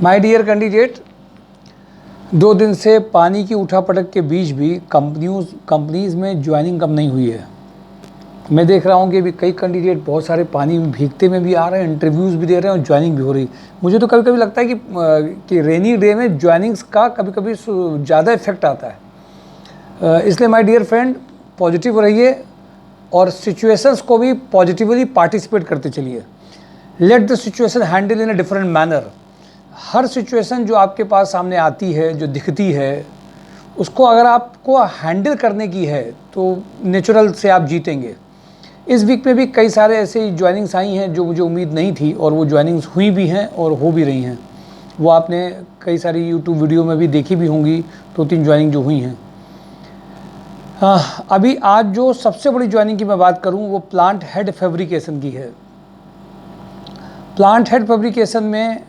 My dear candidate, 2 दिन से पानी की उठापटक के बीच भी कंपनीज में ज्वाइनिंग कम नहीं हुई है। मैं देख रहा हूँ कि अभी कई कैंडिडेट बहुत सारे पानी में भीगते में भी आ रहे हैं, इंटरव्यूज़ भी दे रहे हैं और ज्वाइनिंग भी हो रही। मुझे तो कभी कभी लगता है कि रेनी डे में ज्वाइनिंग्स का कभी कभी ज़्यादा इफेक्ट आता है। इसलिए माय डियर फ्रेंड, पॉजिटिव रहिए और सिचुएशंस को भी पॉजिटिवली पार्टिसिपेट करते चलिए। Let the situation handle in a different manner. Her situation जो आपके पास सामने आती है, जो दिखती है, उसको अगर आपको हैंडल करने की है तो नेचुरल से आप जीतेंगे। इस वीक में भी कई सारे ऐसे ज्वाइनिंग्स आई हैं जो मुझे उम्मीद नहीं थी और वो ज्वाइनिंग्स हुई भी हैं और हो भी रही हैं। वो आपने कई सारी यूट्यूब वीडियो में भी देखी भी होंगी, 2-3 ज्वाइनिंग जो हुई हैं। अभी आज जो सबसे बड़ी ज्वाइनिंग की मैं बात करूं वो प्लांट हेड फैब्रिकेशन की है। प्लांट हेड फैब्रिकेशन में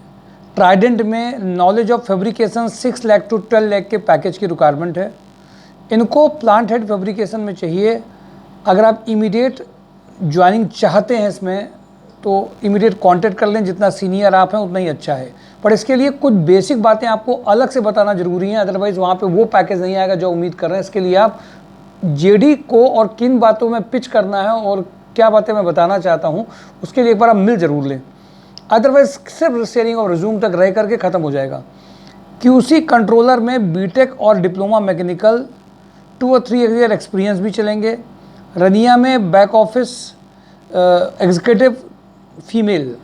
ट्राइडेंट में knowledge of fabrication 6 lakh to 12 lakh के पैकेज की रिक्वायरमेंट है। इनको प्लांट हेड फैब्रिकेशन में चाहिए। अगर आप इमीडिएट ज्वाइनिंग चाहते हैं इसमें तो इमीडिएट कांटेक्ट कर लें। जितना सीनियर आप हैं उतना ही अच्छा है, पर इसके लिए कुछ बेसिक बातें आपको अलग से बताना ज़रूरी है, अदरवाइज़ वहाँ पे वो पैकेज नहीं आएगा जो उम्मीद कर रहे हैं। इसके लिए आप जेडी को और किन बातों में पिच करना है और क्या बातें मैं बताना चाहता हूँ उसके लिए एक बार आप मिल ज़रूर लें, अदरवाइज सिर्फ शेयरिंग और रिज्यूम तक रह करके ख़त्म हो जाएगा। क्यूसी कंट्रोलर में बीटेक और डिप्लोमा मैकेनिकल 2 और 3 ईयर एक्सपीरियंस भी चलेंगे। रनिया में back office executive female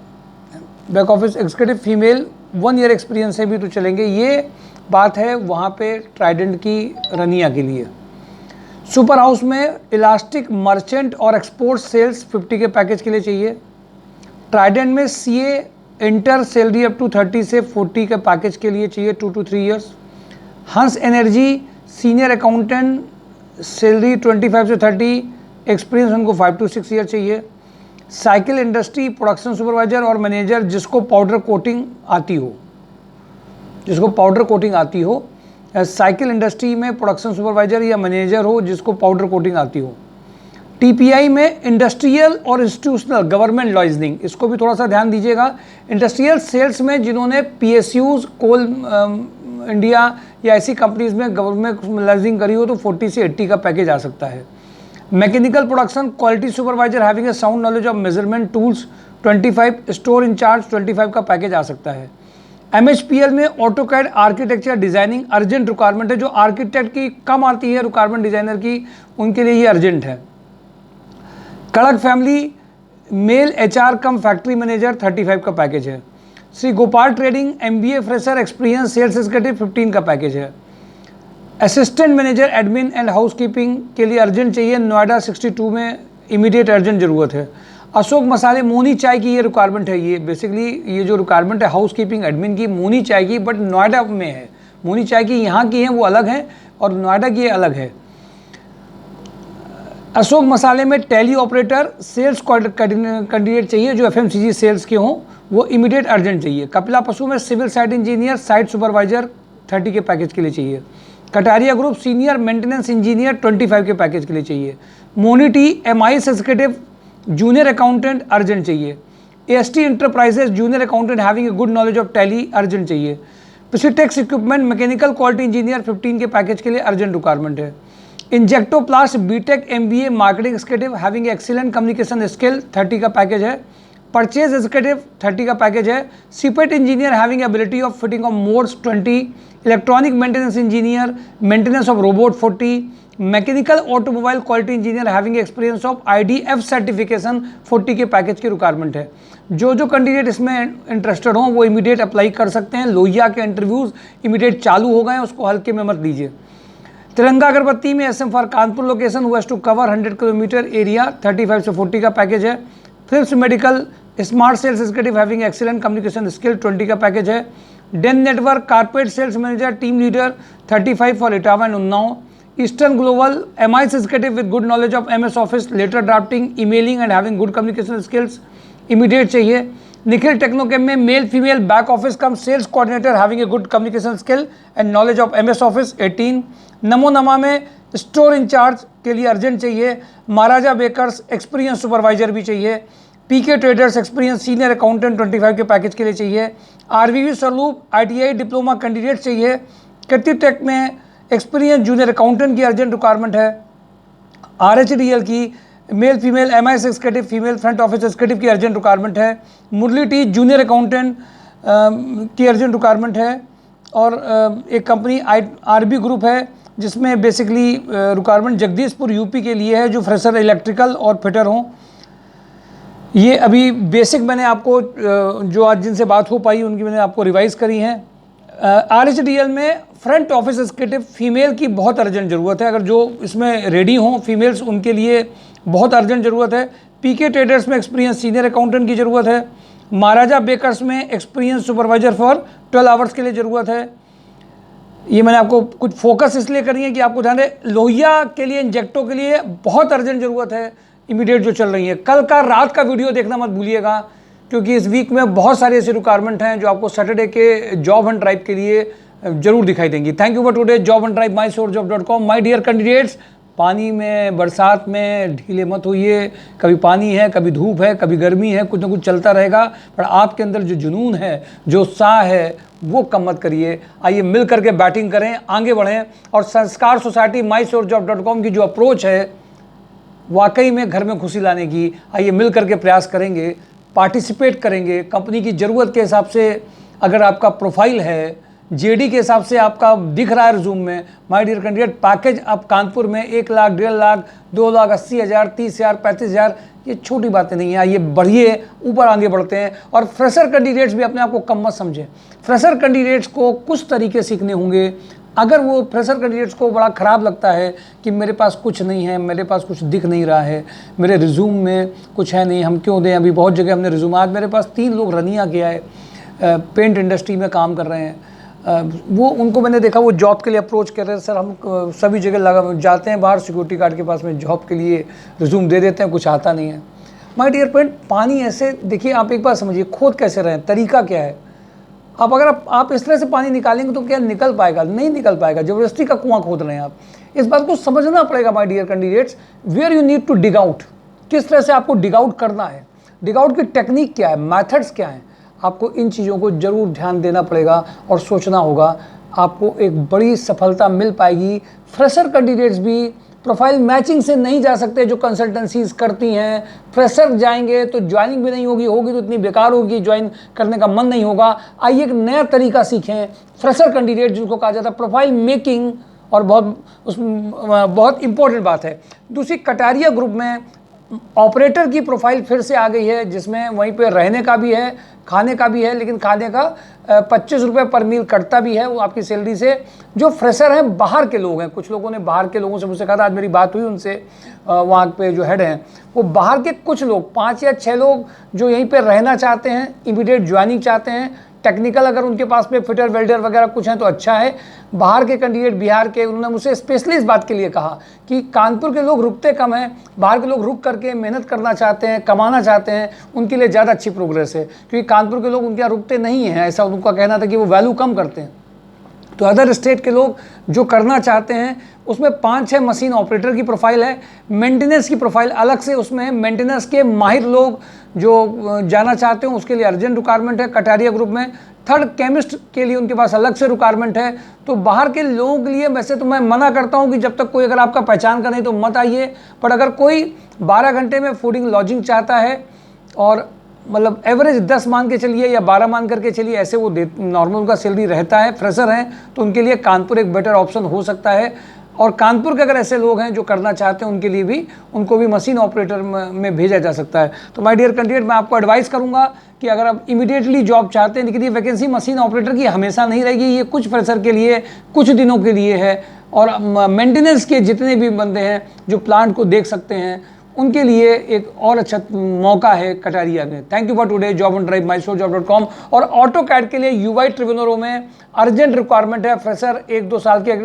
1 year experience है भी तो चलेंगे। ये बात है वहाँ पे ट्राइडेंट की रनिया के लिए। सुपर हाउस में इलास्टिक मर्चेंट और एक्सपोर्ट सेल्स 50 के पैकेज के लिए चाहिए। ट्राइडेंट में CA inter salary up to 30 से 40 के पैकेज के लिए चाहिए 2 to 3 ईयर्स। हंस एनर्जी सीनियर अकाउंटेंट सैलरी 25 से 30, एक्सपीरियंस उनको 5 to 6 ईयर चाहिए। साइकिल इंडस्ट्री प्रोडक्शन सुपरवाइजर और मैनेजर जिसको पाउडर कोटिंग आती हो, साइकिल इंडस्ट्री में प्रोडक्शन सुपरवाइजर या मैनेजर हो जिसको पाउडर कोटिंग आती हो। टीपीआई में इंडस्ट्रियल और इंस्टीट्यूशनल गवर्नमेंट लाइसेंसिंग, इसको भी थोड़ा सा ध्यान दीजिएगा। इंडस्ट्रियल सेल्स में जिन्होंने पीएसयूज, कोल इंडिया या ऐसी कंपनीज में गवर्नमेंट लाइसेंसिंग करी हो तो 40 से 80 का पैकेज आ सकता है। Mechanical production quality supervisor having a sound knowledge of measurement tools 25, store incharge 25 का पैकेज आ सकता है। एमएचपीएल में AutoCAD architecture designing urgent requirement है। जो आर्किटेक्ट की कम आती है रिक्वायरमेंट डिजाइनर की, उनके लिए ये अर्जेंट है। कड़क family male HR cum factory manager 35 का पैकेज है। Shri Gopal trading MBA fresher experience sales executive 15 का पैकेज है। Assistant manager admin and housekeeping के लिए अर्जेंट चाहिए। नोएडा 62 में इमीडिएट अर्जेंट ज़रूरत है। अशोक मसाले मोनी चाय की ये रिक्वायरमेंट है। ये बेसिकली ये जो रिक्वायरमेंट है हाउसकीपिंग एडमिन की मोनी चाय की, बट नोएडा में है। मोनी चाय की यहाँ की है वो अलग है और नोएडा की ये अलग है। अशोक मसाले में टैली ऑपरेटर सेल्स कैंडिडेट चाहिए जो एफएमसीजी सेल्स के हों, वो इमीडिएट अर्जेंट चाहिए। कपिला पशु में civil site engineer site supervisor 30 के पैकेज के लिए चाहिए। Kataria group senior maintenance engineer 25 के पैकेज के लिए चाहिए। मोनिटी MIS executive junior accountant urgent चाहिए। AST enterprises junior accountant having a good knowledge of Tally urgent चाहिए। पिसिटेक्स इक्विपमेंट मैकेनिकल क्वालिटी इंजीनियर 15 के पैकेज के लिए अर्जेंट रिक्वायरमेंट है। Injectoplast B Tech MBA marketing executive having excellent communication skill 30 का package है। Purchase executive 30 का पैकेज है। CIPET engineer having ability of fitting of modes 20, electronic maintenance engineer maintenance of robot 40, mechanical automobile quality engineer having experience of IDF certification 40 के package की requirement है। जो candidate इसमें interested हों वो इमीडिएट अप्लाई कर सकते हैं। लोहिया के इंटरव्यूज़ इमीडिएट चालू हो गए, उसको हल्के में मत लीजिए। तिरंगा अगरबत्ती में SM for Kanpur location west to cover 100 kilometre area 35 से 40 का पैकेज है। फिल्स medical smart sales executive having excellent communication skill 20 का पैकेज है। Den network carpet sales manager team leader 35 for Etawah and Unnao. Eastern global MIS executive with good knowledge of MS office letter drafting emailing and having good communication skills immediate चाहिए। Nikhil Technochem में male female back office cum sales coordinator having a good communication skill and knowledge of MS office 18। नमो नमा में store incharge के लिए urgent चाहिए। महाराजा bakers experience supervisor भी चाहिए। पीके ट्रेडर्स एक्सपीरियंस सीनियर अकाउंटेंट 25 के पैकेज के लिए चाहिए। आरवीवी स्वरूप ITI डिप्लोमा कैंडिडेट चाहिए। कृति टेक में एक्सपीरियंस जूनियर अकाउंटेंट की अर्जेंट रिक्वायरमेंट है। RHDL की male female MIS executive female front office executive की अर्जेंट रिक्वायरमेंट है। मुरली टी जूनियर अकाउंटेंट की अर्जेंट रिक्वायरमेंट है। और एक कंपनी RB ग्रुप है जिसमें बेसिकली रिक्वायरमेंट जगदीशपुर यूपी के लिए है, जो फ्रेशर इलेक्ट्रिकल और फिटर हों। ये अभी बेसिक मैंने आपको जो आज जिनसे बात हो पाई उनकी मैंने आपको रिवाइज करी हैं। RHDL में फ्रंट ऑफिस एग्जीक्यूटिव फीमेल की बहुत अर्जेंट ज़रूरत है। अगर जो इसमें रेडी हों फीमेल्स, उनके लिए बहुत अर्जेंट ज़रूरत है। पीके ट्रेडर्स में एक्सपीरियंस सीनियर अकाउंटेंट की ज़रूरत है। महाराजा बेकर्स में एक्सपीरियंस सुपरवाइजर फॉर 12 आवर्स के लिए ज़रूरत है। ये मैंने आपको कुछ फोकस इसलिए करी है कि आपको ध्यान रहे, लोहिया के लिए इंजेक्टो के लिए बहुत अर्जेंट ज़रूरत है इमीडिएट जो चल रही है। कल का रात का वीडियो देखना मत भूलिएगा, क्योंकि इस वीक में बहुत सारी ऐसी रिक्वायरमेंट हैं जो आपको सैटरडे के जॉब एंड ड्राइव के लिए जरूर दिखाई देंगी। Thank you for today. Job and drive mysourcejob.com। My dear candidates, पानी में बरसात में ढीले मत होइए। कभी पानी है, कभी धूप है, कभी गर्मी है, कुछ ना कुछ चलता रहेगा, पर आपके अंदर जो जुनून है, जो उत्साह है, वो कम मत करिए। आइए मिल करके बैटिंग करें, आगे बढ़ें। और संस्कार सोसाइटी mysourcejob.com की जो अप्रोच है वाकई में घर में खुशी लाने की, आइए मिल करके प्रयास करेंगे, पार्टिसिपेट करेंगे। कंपनी की ज़रूरत के हिसाब से अगर आपका प्रोफाइल है, JD के हिसाब से आपका दिख रहा है रिज्यूम में, माय डियर कैंडिडेट, पैकेज आप कानपुर में 1 लाख, 1.5 लाख, 2,80,000, 30,000, 35,000, ये छोटी बातें नहीं है। आइए बढ़िए, ऊपर आगे बढ़ते हैं। और फ्रेशर कैंडिडेट्स भी अपने आप को कम मत समझें। फ्रेशर कैंडिडेट्स को कुछ तरीके सीखने होंगे। अगर वो फ्रेशर कैंडिडेट्स को बड़ा ख़राब लगता है कि मेरे पास कुछ नहीं है, मेरे पास कुछ दिख नहीं रहा है, मेरे रिज्यूम में कुछ है नहीं, हम क्यों दें। अभी बहुत जगह हमने रिज्यूम, आज मेरे पास 3 लोग रनिया किया है, पेंट इंडस्ट्री में काम कर रहे हैं। वो उनको मैंने देखा, वो जॉब के लिए अप्रोच कर रहे हैं, सर हम सभी जगह लगा जाते हैं बाहर सिक्योरिटी गार्ड के पास में जॉब के लिए रिज्यूम दे देते हैं, कुछ आता नहीं है। माय डियर फ्रेंड, पानी ऐसे देखिए, आप एक बार समझिए, खोद कैसे रहे हैं, तरीका क्या है। अब अगर आप इस तरह से पानी निकालेंगे तो क्या निकल पाएगा? नहीं निकल पाएगा। ज़बरदस्ती का कुआं खोद रहे हैं आप। इस बात को समझना पड़ेगा my dear candidates, where you need to dig out. किस तरह से आपको डिग आउट करना है, डिग आउट की टेक्निक क्या है, मेथड्स क्या हैं, आपको इन चीज़ों को ज़रूर ध्यान देना पड़ेगा और सोचना होगा। आपको एक बड़ी सफलता मिल पाएगी। फ्रेशर कैंडिडेट्स भी प्रोफाइल मैचिंग से नहीं जा सकते, जो कंसल्टेंसीज करती हैं। फ्रेशर जाएंगे तो ज्वाइनिंग भी नहीं होगी, होगी तो इतनी बेकार होगी, ज्वाइन करने का मन नहीं होगा। आइए एक नया तरीका सीखें। फ्रेशर कैंडिडेट जिनको कहा जाता है प्रोफाइल मेकिंग, और बहुत इंपॉर्टेंट बात है। दूसरी, कटारिया ग्रुप में ऑपरेटर की प्रोफाइल फिर से आ गई है, जिसमें वहीं पे रहने का भी है, खाने का भी है, लेकिन खाने का 25 रुपये पर मील कटता भी है वो आपकी सैलरी से। जो फ्रेशर हैं, बाहर के लोग हैं, कुछ लोगों ने बाहर के लोगों से मुझसे कहा था, आज मेरी बात हुई उनसे, वहाँ पे जो हेड हैं वो बाहर के कुछ लोग, 5 या 6 लोग जो यहीं पे रहना चाहते हैं, इमीडिएट ज्वाइनिंग चाहते हैं। टेक्निकल अगर उनके पास में फिटर वेल्डर वगैरह कुछ हैं तो अच्छा है। बाहर के कैंडिडेट, बिहार के, उन्होंने मुझसे स्पेशली इस बात के लिए कहा कि कानपुर के लोग रुकते कम हैं, बाहर के लोग रुक करके मेहनत करना चाहते हैं, कमाना चाहते हैं, उनके लिए ज़्यादा अच्छी प्रोग्रेस है। क्योंकि कानपुर के लोग उनके यहाँ रुकते नहीं हैं, ऐसा उनका कहना था कि वो वैल्यू कम करते हैं। तो अदर स्टेट के लोग जो करना चाहते हैं, उसमें 5-6 मशीन ऑपरेटर की प्रोफाइल है, मेंटेनेंस की प्रोफाइल अलग से उसमें है। मेंटेनेंस के माहिर लोग जो जाना चाहते हैं उसके लिए अर्जेंट रिक्वायरमेंट है कटारिया ग्रुप में। थर्ड, केमिस्ट के लिए उनके पास अलग से रिक्वायरमेंट है। तो बाहर के लोगों के लिए वैसे तो मैं मना करता हूं कि जब तक कोई अगर आपका पहचान का नहीं तो मत आइए, पर अगर कोई 12 घंटे में फूडिंग लॉजिंग चाहता है, और मतलब एवरेज 10 मान के चलिए या 12 मान करके चलिए, ऐसे वो नॉर्मल उनका सैलरी रहता है, फ्रेशर हैं, तो उनके लिए कानपुर एक बेटर ऑप्शन हो सकता है। और कानपुर के अगर ऐसे लोग हैं जो करना चाहते हैं, उनके लिए भी, उनको भी मशीन ऑपरेटर में भेजा जा सकता है। तो माय डियर कैंडिडेट, मैं आपको एडवाइस करूंगा कि अगर आप इमीडिएटली जॉब चाहते हैं, लेकिन ये वैकेंसी मशीन ऑपरेटर की हमेशा नहीं रहेगी, ये कुछ फ्रेशर के लिए कुछ दिनों के लिए है। और मेंटेनेंस के जितने भी बंदे हैं जो प्लांट को देख सकते हैं, उनके लिए एक और अच्छा मौका है कटारिया में। Thank you for today. Job on drive mysourcejob.com। और ऑटो कैड के लिए UI ट्रिब्यूनरों में अर्जेंट रिक्वायरमेंट है। फ्रेशर 1-2 साल के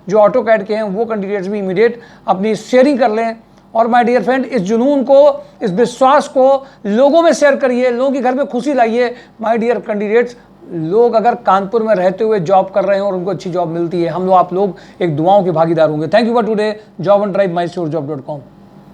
जो ऑटो कैड के हैं वो कैंडिडेट्स भी इमीडिएट अपनी शेयरिंग कर लें। और माय डियर फ्रेंड, इस जुनून को, इस विश्वास को लोगों में शेयर करिए, लोगों के घर में खुशी लाइए। माय डियर कैंडिडेट्स, लोग अगर कानपुर में रहते हुए जॉब कर रहे हैं और उनको अच्छी जॉब मिलती है, हम लोग, आप लोग एक दुआओं के भागीदार होंगे। Thank you for today. Job on drive mysourcejob.com।